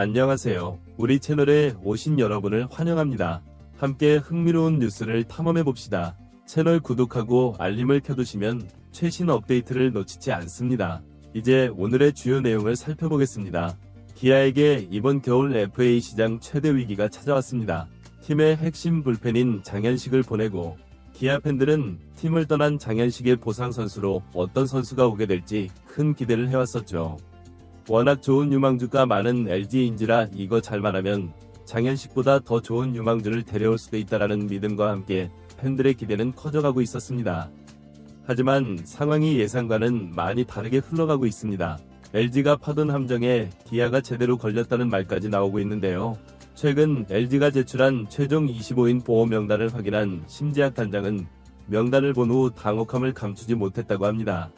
안녕하세요. 우리 채널에 오신 여러분을 환영합니다. 함께 흥미로운 뉴스를 탐험해봅시다. 채널 구독하고 알림을 켜두시면 최신 업데이트를 놓치지 않습니다. 이제 오늘의 주요 내용을 살펴보겠습니다. 기아에게 이번 겨울 FA 시장 최대 위기가 찾아왔습니다. 팀의 핵심 불펜인 장현식을 보내고 기아 팬들은 팀을 떠난 장현식의 보상 선수로 어떤 선수가 오게 될지 큰 기대를 해왔었죠. 워낙 좋은 유망주가 많은 LG인지라 이거 잘만하면 장현식보다 더 좋은 유망주를 데려올 수도 있다라는 믿음과 함께 팬들의 기대는 커져가고 있었습니다. 하지만 상황이 예상과는 많이 다르게 흘러가고 있습니다. LG가 파던 함정에 기아가 제대로 걸렸다는 말까지 나오고 있는데요. 최근 LG가 제출한 최종 25인 보호 명단을 확인한 심재학 단장은 명단을 본 후 당혹함을 감추지 못했다고 합니다.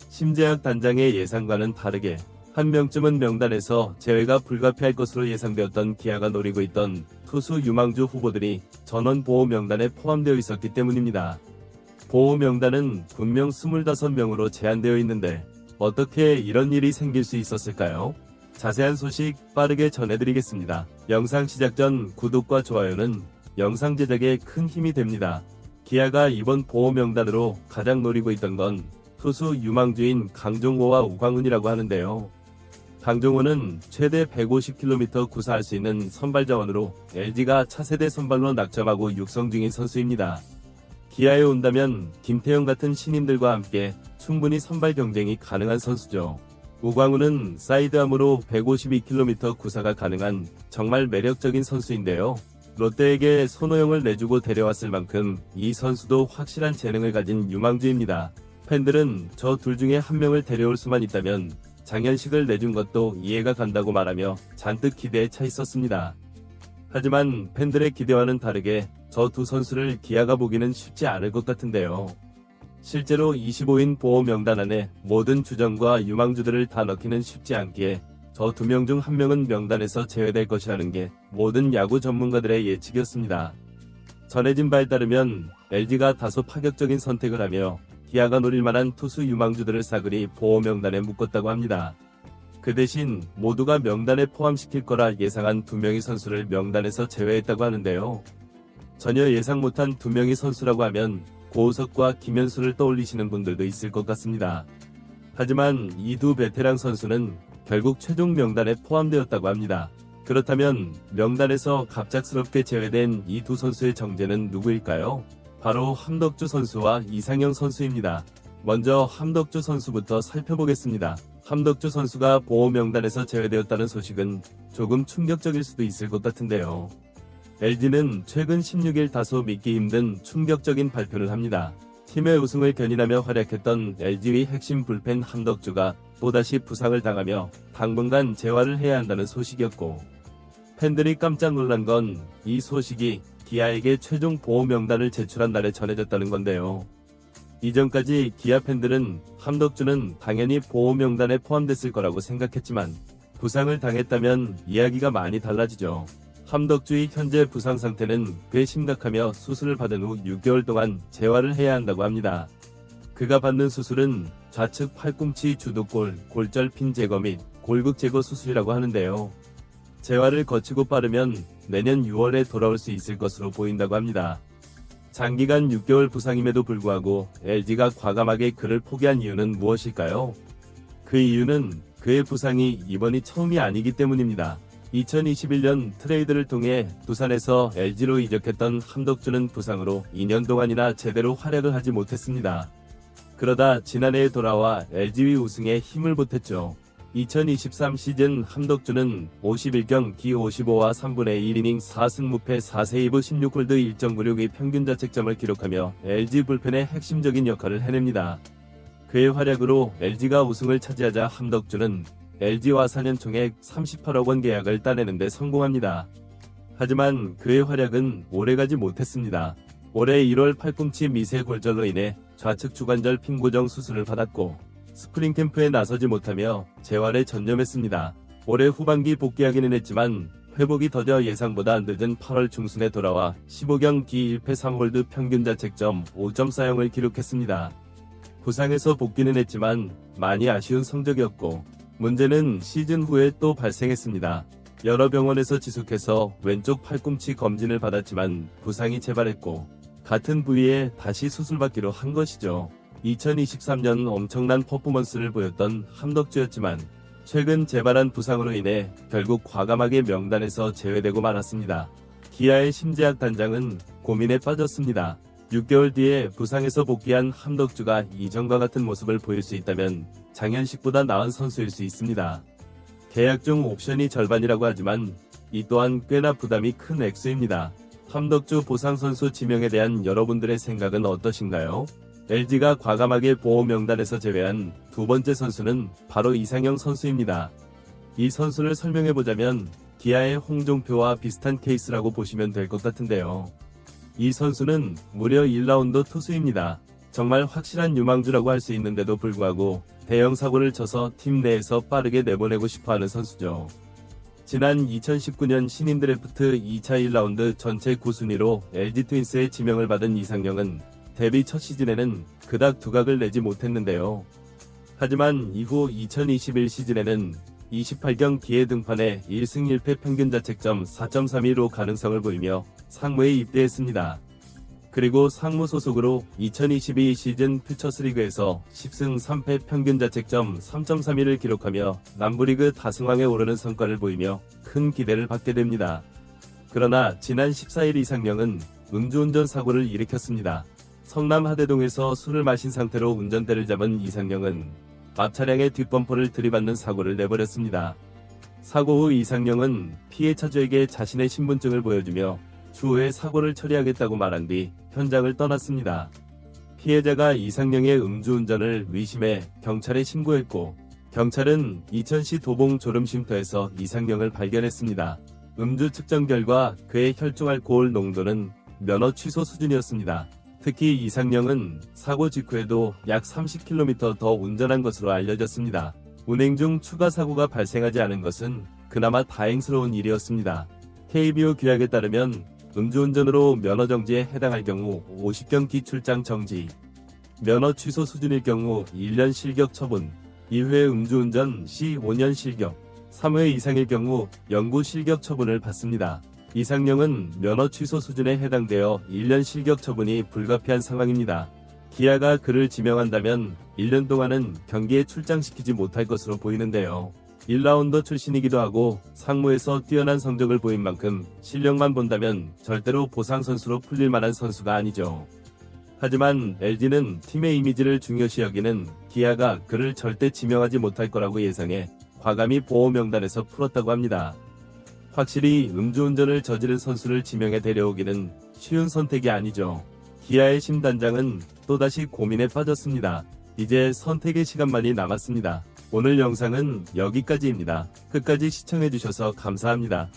심재학 단장의 예상과는 다르게 한 명쯤은 명단에서 제외가 불가피할 것으로 예상되었던 기아가 노리고 있던 투수 유망주 후보들이 전원 보호 명단에 포함되어 있었기 때문입니다. 보호 명단은 분명 25명으로 제한되어 있는데 어떻게 이런 일이 생길 수 있었을까요? 자세한 소식 빠르게 전해드리겠습니다. 영상 시작 전 구독과 좋아요는 영상 제작에 큰 힘이 됩니다. 기아가 이번 보호 명단으로 가장 노리고 있던 건 투수 유망주인 강종호와 우광훈이라고 하는데요. 강종호는 최대 150km 구사할 수 있는 선발 자원으로 LG가 차세대 선발로 낙점하고 육성 중인 선수입니다. 기아에 온다면 김태형 같은 신인들과 함께 충분히 선발 경쟁이 가능한 선수죠. 우광훈은 사이드암으로 152km 구사가 가능한 정말 매력적인 선수인데요. 롯데에게 손호영을 내주고 데려왔을 만큼 이 선수도 확실한 재능을 가진 유망주입니다. 팬들은 저 둘 중에 한 명을 데려올 수만 있다면 장현식을 내준 것도 이해가 간다고 말하며 잔뜩 기대에 차 있었습니다. 하지만 팬들의 기대와는 다르게 저 두 선수를 기아가 보기는 쉽지 않을 것 같은데요. 실제로 25인 보호 명단 안에 모든 주전과 유망주들을 다 넣기는 쉽지 않기에 저 두 명 중 한 명은 명단에서 제외될 것이라는 게 모든 야구 전문가들의 예측이었습니다. 전해진 바에 따르면 LG가 다소 파격적인 선택을 하며 기아가 노릴 만한 투수 유망주들을 싸그리 보호 명단에 묶었다고 합니다. 그 대신 모두가 명단에 포함시킬 거라 예상한 두 명의 선수를 명단에서 제외했다고 하는데요. 전혀 예상 못한 두 명의 선수라고 하면 고우석과 김현수를 떠올리시는 분들도 있을 것 같습니다. 하지만 이 두 베테랑 선수는 결국 최종 명단에 포함되었다고 합니다. 그렇다면 명단에서 갑작스럽게 제외된 이 두 선수의 정체는 누구일까요? 바로 함덕주 선수와 이상형 선수입니다. 먼저 함덕주 선수부터 살펴보겠습니다. 함덕주 선수가 보호 명단에서 제외되었다는 소식은 조금 충격적일 수도 있을 것 같은데요. LG는 최근 16일 다소 믿기 힘든 충격적인 발표를 합니다. 팀의 우승을 견인하며 활약했던 LG의 핵심 불펜 함덕주가 또다시 부상을 당하며 당분간 재활을 해야 한다는 소식이었고, 팬들이 깜짝 놀란 건 이 소식이 기아에게 최종 보호 명단을 제출한 날에 전해졌다는 건데요. 이전까지 기아 팬들은 함덕주는 당연히 보호 명단에 포함됐을 거라고 생각했지만 부상을 당했다면 이야기가 많이 달라지죠. 함덕주의 현재 부상 상태는 꽤 심각하며 수술을 받은 후 6개월 동안 재활을 해야 한다고 합니다. 그가 받는 수술은 좌측 팔꿈치 주도골, 골절 핀 제거 및 골극 제거 수술이라고 하는데요. 재활을 거치고 빠르면 내년 6월에 돌아올 수 있을 것으로 보인다고 합니다. 장기간 6개월 부상임에도 불구하고 LG가 과감하게 그를 포기한 이유는 무엇일까요? 그 이유는 그의 부상이 이번이 처음이 아니기 때문입니다. 2021년 트레이드를 통해 두산에서 LG로 이적했던 함덕주는 부상으로 2년 동안이나 제대로 활약을 하지 못했습니다. 그러다 지난해에 돌아와 LG의 우승에 힘을 보탰죠. 2023 시즌 함덕주는 51경기 55와 3분의 1이닝 4승 무패 4세이브 16홀드 1.96의 평균 자책점을 기록하며 LG 불펜의 핵심적인 역할을 해냅니다. 그의 활약으로 LG가 우승을 차지하자 함덕주는 LG와 4년 총액 38억 원 계약을 따내는 데 성공합니다. 하지만 그의 활약은 오래가지 못했습니다. 올해 1월 팔꿈치 미세 골절로 인해 좌측 주관절 핀 고정 수술을 받았고 스프링 캠프에 나서지 못하며 재활에 전념했습니다. 올해 후반기 복귀하기는 했지만 회복이 더뎌 예상보다 늦은 8월 중순에 돌아와 15경기 1패 3홀드 평균 자책점 5.4영을 기록했습니다. 부상에서 복귀는 했지만 많이 아쉬운 성적이었고 문제는 시즌 후에 또 발생했습니다. 여러 병원에서 지속해서 왼쪽 팔꿈치 검진을 받았지만 부상이 재발했고 같은 부위에 다시 수술받기로 한 것이죠. 2023년 엄청난 퍼포먼스를 보였던 함덕주였지만 최근 재발한 부상으로 인해 결국 과감하게 명단에서 제외되고 말았습니다. 기아의 심재학 단장은 고민에 빠졌습니다. 6개월 뒤에 부상에서 복귀한 함덕주가 이전과 같은 모습을 보일 수 있다면 장현식보다 나은 선수일 수 있습니다. 계약 중 옵션이 절반이라고 하지만 이 또한 꽤나 부담이 큰 액수입니다. 함덕주 보상 선수 지명에 대한 여러분들의 생각은 어떠신가요? LG가 과감하게 보호 명단에서 제외한 두 번째 선수는 바로 이상형 선수입니다. 이 선수를 설명해보자면 기아의 홍종표와 비슷한 케이스라고 보시면 될 것 같은데요. 이 선수는 무려 1라운드 투수입니다. 정말 확실한 유망주라고 할 수 있는데도 불구하고 대형 사고를 쳐서 팀 내에서 빠르게 내보내고 싶어하는 선수죠. 지난 2019년 신인 드래프트 2차 1라운드 전체 9순위로 LG 트윈스의 지명을 받은 이상형은 데뷔 첫 시즌에는 그닥 두각을 내지 못했는데요. 하지만 이후 2021 시즌에는 28경 기회 등판에 1승 1패 평균 자책점 4.32로 가능성을 보이며 상무에 입대했습니다. 그리고 상무 소속으로 2022 시즌 퓨처스리그에서 10승 3패 평균 자책점 3.31을 기록하며 남부리그 다승왕에 오르는 성과를 보이며 큰 기대를 받게 됩니다. 그러나 지난 14일 이상형은 음주운전 사고를 일으켰습니다. 성남 하대동에서 술을 마신 상태로 운전대를 잡은 이상형은 앞 차량의 뒷범퍼를 들이받는 사고를 내버렸습니다. 사고 후 이상형은 피해 차주에게 자신의 신분증을 보여주며 추후에 사고를 처리하겠다고 말한 뒤 현장을 떠났습니다. 피해자가 이상형의 음주운전을 의심해 경찰에 신고했고 경찰은 이천시 도봉 졸음쉼터에서 이상형을 발견했습니다. 음주 측정 결과 그의 혈중 알코올 농도는 면허 취소 수준이었습니다. 특히 이상형은 사고 직후에도 약 30km 더 운전한 것으로 알려졌습니다. 운행 중 추가 사고가 발생하지 않은 것은 그나마 다행스러운 일이었습니다. KBO 규약에 따르면 음주운전으로 면허 정지에 해당할 경우 50경기 출장 정지, 면허 취소 수준일 경우 1년 실격 처분, 2회 음주운전 시 5년 실격, 3회 이상일 경우 영구 실격 처분을 받습니다. 이상형은 면허 취소 수준에 해당되어 1년 실격 처분이 불가피한 상황입니다. 기아가 그를 지명한다면 1년 동안은 경기에 출장시키지 못할 것으로 보이는데요. 1라운더 출신이기도 하고 상무에서 뛰어난 성적을 보인 만큼 실력만 본다면 절대로 보상 선수로 풀릴 만한 선수가 아니죠. 하지만 LG는 팀의 이미지를 중요시 여기는 기아가 그를 절대 지명하지 못할 거라고 예상해 과감히 보호 명단에서 풀었다고 합니다. 확실히 음주운전을 저지른 선수를 지명해 데려오기는 쉬운 선택이 아니죠. 기아의 심 단장은 또다시 고민에 빠졌습니다. 이제 선택의 시간만이 남았습니다. 오늘 영상은 여기까지입니다. 끝까지 시청해주셔서 감사합니다.